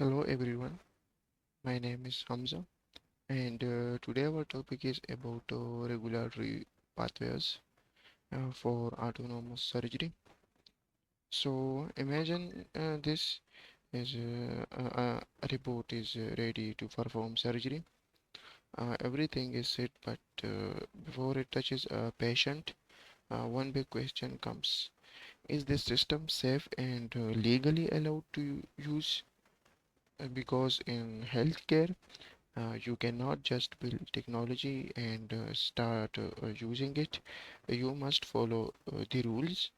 Hello everyone, my name is Hamza, and today our topic is about regulatory pathways for autonomous surgery. So imagine this is a robot is ready to perform surgery. Everything is set, but before it touches a patient, one big question comes: Is this system safe and legally allowed to use? Because in healthcare, you cannot just build technology and start using it. You must follow the rules,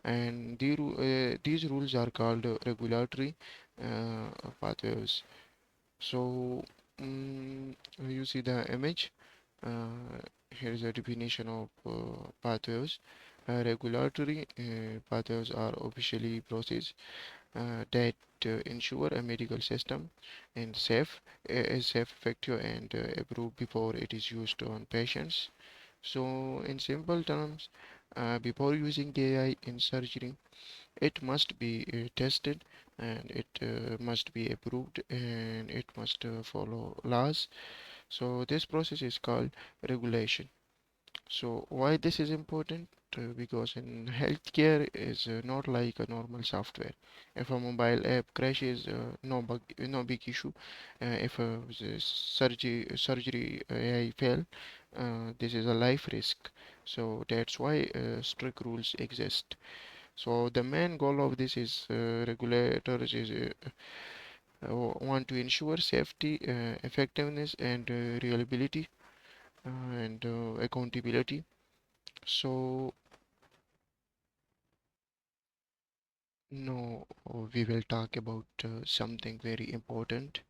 and these rules are called regulatory pathways. So, mm, you see the image. Here is a definition of pathways. Regulatory pathways are officially process that ensure a medical system and is safe, effective, and approved before it is used on patients. So, in simple terms, before using AI in surgery, it must be tested and it must be approved and it must follow laws. So, this process is called regulation. So why this is important? Because in healthcare is not like a normal software. If a mobile app crashes, no big issue. If a surgery AI fail, this is a life risk. So that's why strict rules exist. So the main goal of this is regulators is want to ensure safety, effectiveness, and reliability and accountability. So no, we will talk about something very important.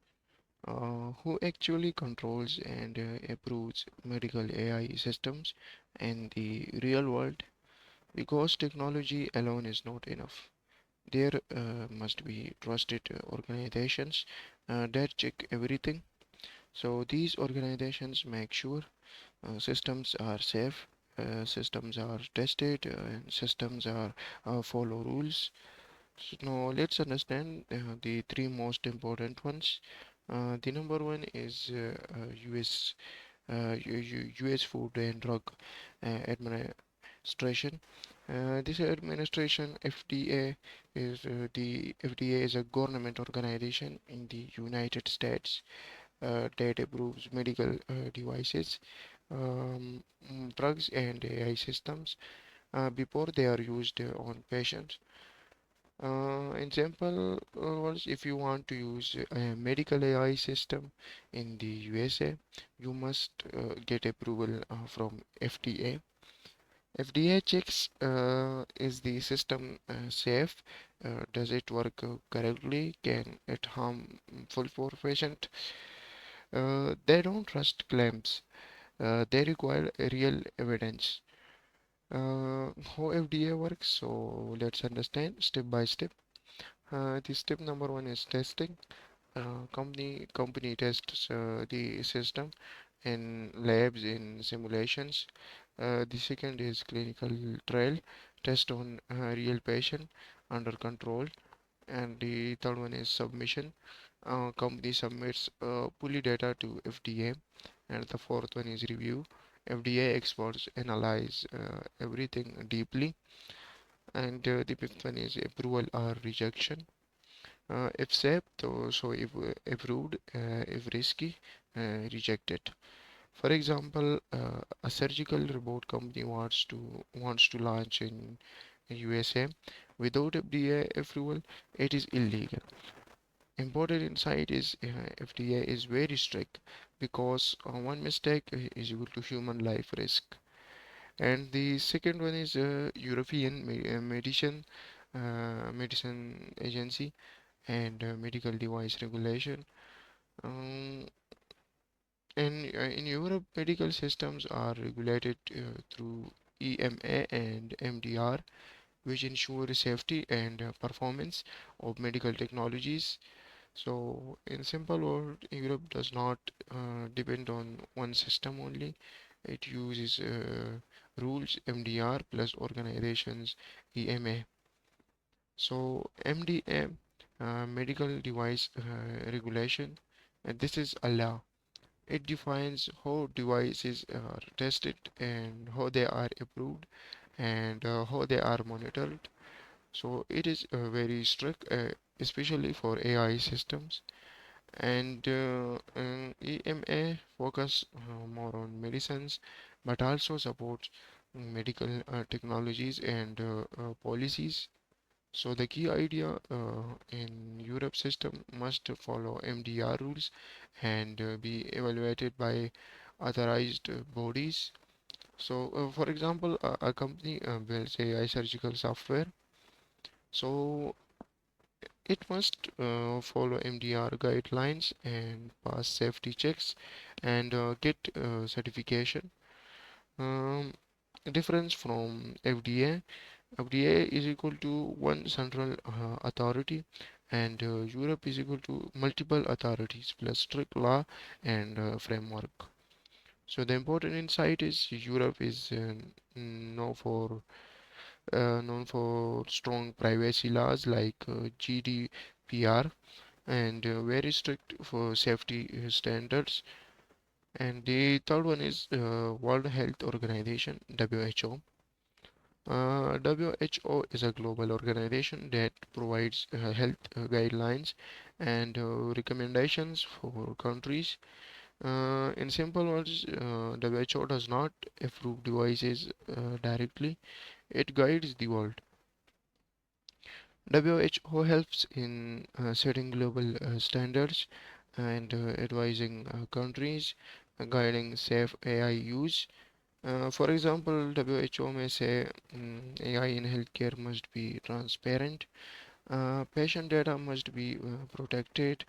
Who actually controls and approves medical AI systems in the real world? Because technology alone is not enough. There must be trusted organizations that check everything. So these organizations make sure systems are safe, systems are tested, and systems are follow rules. So now let's understand the three most important ones. The number one is US US Food and Drug Administration. This administration FDA is the FDA is a government organization in the United States that approves medical devices, drugs and AI systems before they are used on patients. In simple words, if you want to use a medical AI system in the USA, you must get approval from FDA. FDA checks is the system safe? Does it work correctly? Can it harmful for patient? They don't trust claims. They require real evidence. How FDA works? So let's understand step by step. The step number one is testing. Company tests the system in labs in simulations. The second is clinical trial, test on real patient under control. And the third one is submission. Company submits fully data to FDA. And the fourth one is review. FDA experts analyze everything deeply. And the fifth one is approval or rejection. If safe, so if approved, if risky, rejected. For example, a surgical robot company wants to launch in USA without FDA approval. It is illegal. Important insight is FDA is very strict because one mistake is equal to human life risk. And the second one is European Medicine Agency and Medical Device Regulation. Um, in Europe, medical systems are regulated through EMA and MDR, which ensure safety and performance of medical technologies. So, in simple word, Europe does not depend on one system only. It uses rules MDR plus organizations EMA. So, MDA medical device regulation. And this is a law. It defines how devices are tested and how they are approved and how they are monitored. So it is very strict, especially for AI systems. And EMA focus more on medicines, but also supports medical technologies and policies. So the key idea in Europe system must follow MDR rules and be evaluated by authorized bodies. So, for example, a company builds AI surgical software, so it must follow MDR guidelines and pass safety checks and get certification. Um, Difference from FDA. FDA is equal to one central authority, and Europe is equal to multiple authorities plus strict law and framework. So the important insight is Europe is known for strong privacy laws like GDPR and very strict for safety standards. And the third one is World Health Organization (WHO). WHO is a global organization that provides health guidelines and recommendations for countries. In simple words, WHO does not approve devices directly, it guides the world. WHO helps in setting global standards and advising countries, guiding safe AI use. For example, WHO may say AI in healthcare must be transparent, patient data must be protected.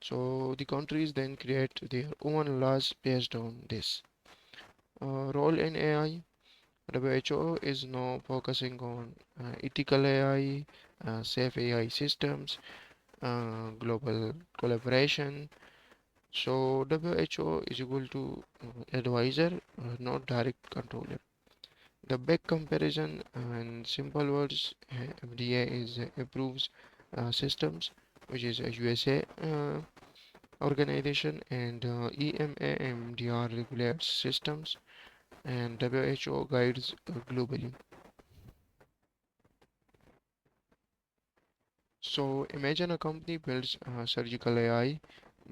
So the countries then create their own laws based on this. Role in AI. WHO is now focusing on ethical AI, safe AI systems, global collaboration. So WHO is equal to advisor, not direct controller. The big comparison in simple words, FDA is approves systems, which is a USA organization, and EMA MDR regulates systems, and WHO guides globally. So imagine a company builds surgical AI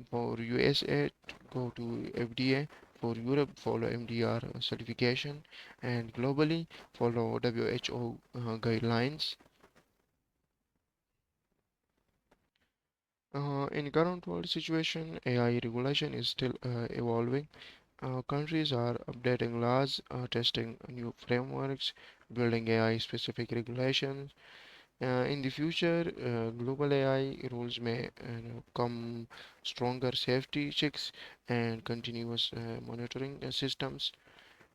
for USA to go to FDA, for Europe follow MDR certification, and globally follow WHO guidelines. In current world situation, AI regulation is still evolving. Countries are updating laws, testing new frameworks, building AI specific regulations. In the future, global AI rules may come stronger safety checks and continuous monitoring systems.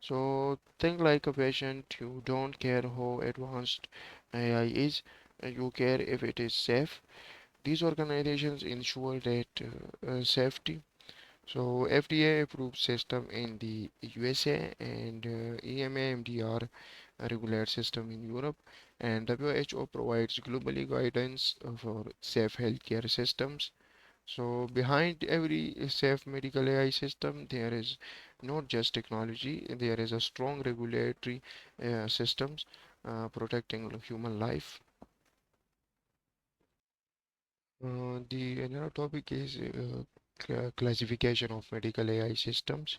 So think like a patient, you don't care how advanced AI is, you care if it is safe. These organizations ensure that safety. So FDA approved system in the USA and EMA MDR regular system in Europe, and WHO provides globally guidance for safe healthcare systems. So behind every safe medical AI system, there is not just technology, there is a strong regulatory systems protecting human life. The another topic is classification of medical AI systems.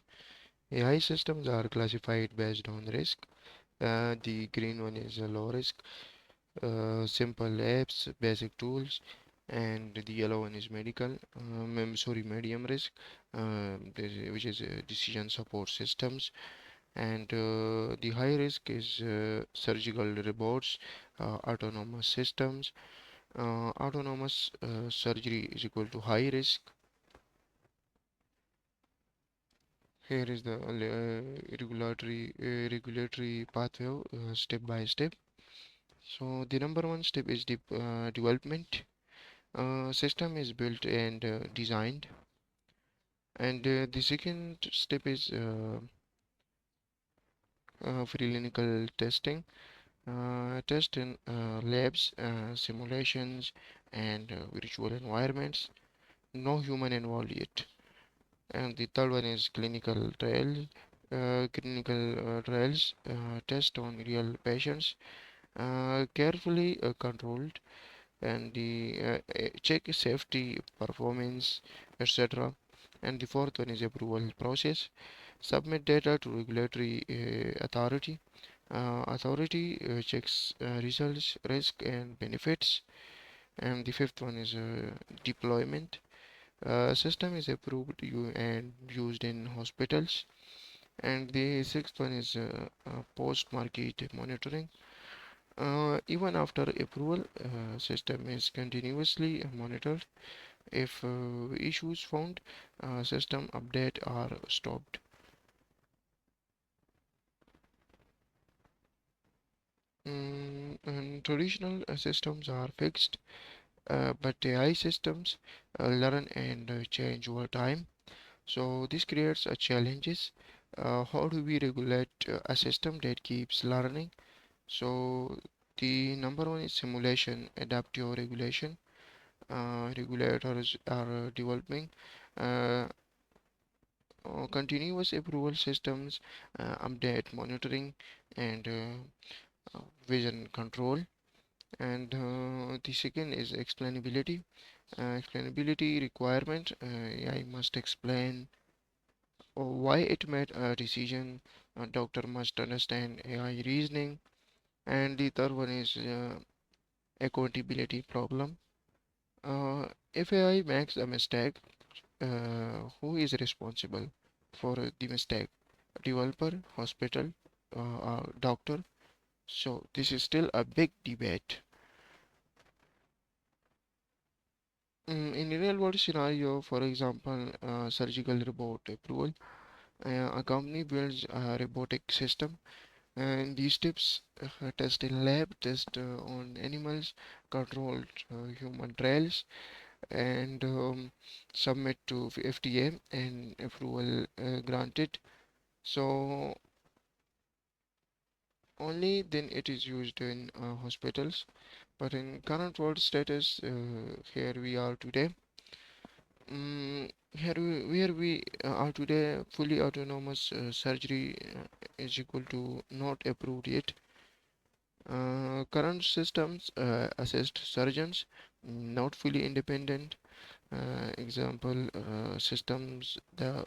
AI systems are classified based on risk. The green one is a low risk, simple apps, basic tools, and the yellow one is medical, medium risk, which is decision support systems, and the high risk is surgical robots, autonomous systems. Autonomous surgery is equal to high risk. Here is the regulatory pathway step by step. So the number one step is the development. System is built and designed, and the second step is preclinical testing. Test in labs, simulations, and virtual environments, no human involved yet. And the third one is clinical trials test on real patients, carefully controlled, and the check safety, performance, etc. And the fourth one is approval process. Submit data to regulatory authority. Authority checks results, risk, and benefits. And the fifth one is deployment. System is approved and used in hospitals. And the sixth one is post-market monitoring. Even after approval, system is continuously monitored. If issues found, system update are stopped. And traditional systems are fixed, but AI systems learn and change over time. So this creates a challenges. How do we regulate a system that keeps learning? So the number one is simulation, adaptive regulation. Regulators are developing uh, continuous approval systems, update monitoring, and vision control. And the second is explainability. Explainability requirement. I must explain why it made a decision. A doctor must understand AI reasoning. And the third one is accountability problem. If AI makes a mistake, who is responsible for the mistake? Developer, hospital, or doctor? So this is still a big debate. In a real world scenario, for example, surgical robot approval, a company builds a robotic system, and these steps test in lab, test on animals, controlled human trials, and submit to FDA and approval granted. So only then it is used in hospitals. But in current world status, here we are today. Where we are today, fully autonomous surgery is equal to not approved yet. Current systems assist surgeons, not fully independent. Example systems, the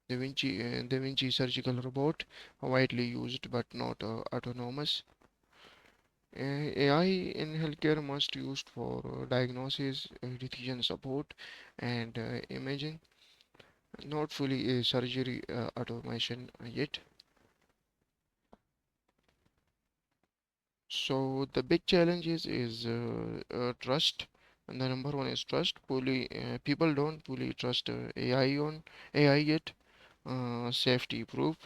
Da Vinci surgical robot, widely used but not autonomous. AI in healthcare must used for diagnosis, decision support, and imaging, not fully surgery automation yet. So the big challenge is trust. And the number one is trust. People don't fully trust AI yet. Safety proof,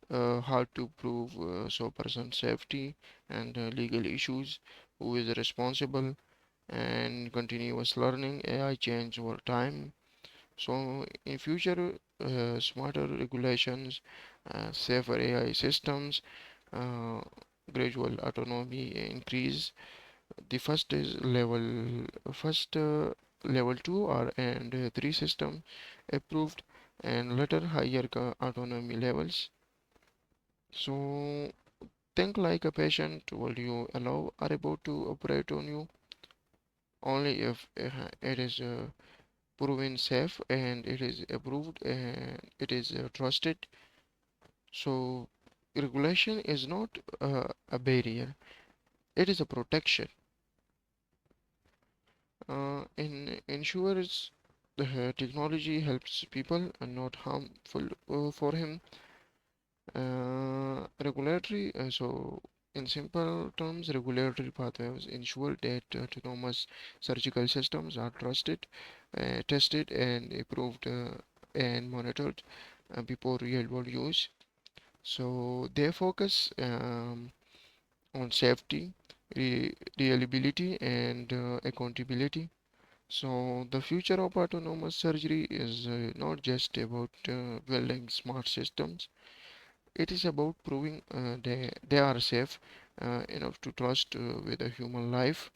hard to prove, so person safety and legal issues, who is responsible, and continuous learning, AI change over time. So in future, smarter regulations, safer AI systems, uh, gradual autonomy increase. The first level 2 or and 3 system approved, and later higher autonomy levels. So think like a patient. Will you allow a robot to operate on you? Only if it is proven safe and it is approved and it is trusted. So regulation is not a barrier, it is a protection. In ensures the technology helps people and not harmful for him. So in simple terms, regulatory pathways ensure that autonomous surgical systems are trusted, tested, and approved and monitored before real-world use. So they focus on safety, reliability, and accountability. So the future of autonomous surgery is not just about building smart systems. It is about proving they are safe enough to trust with a human life.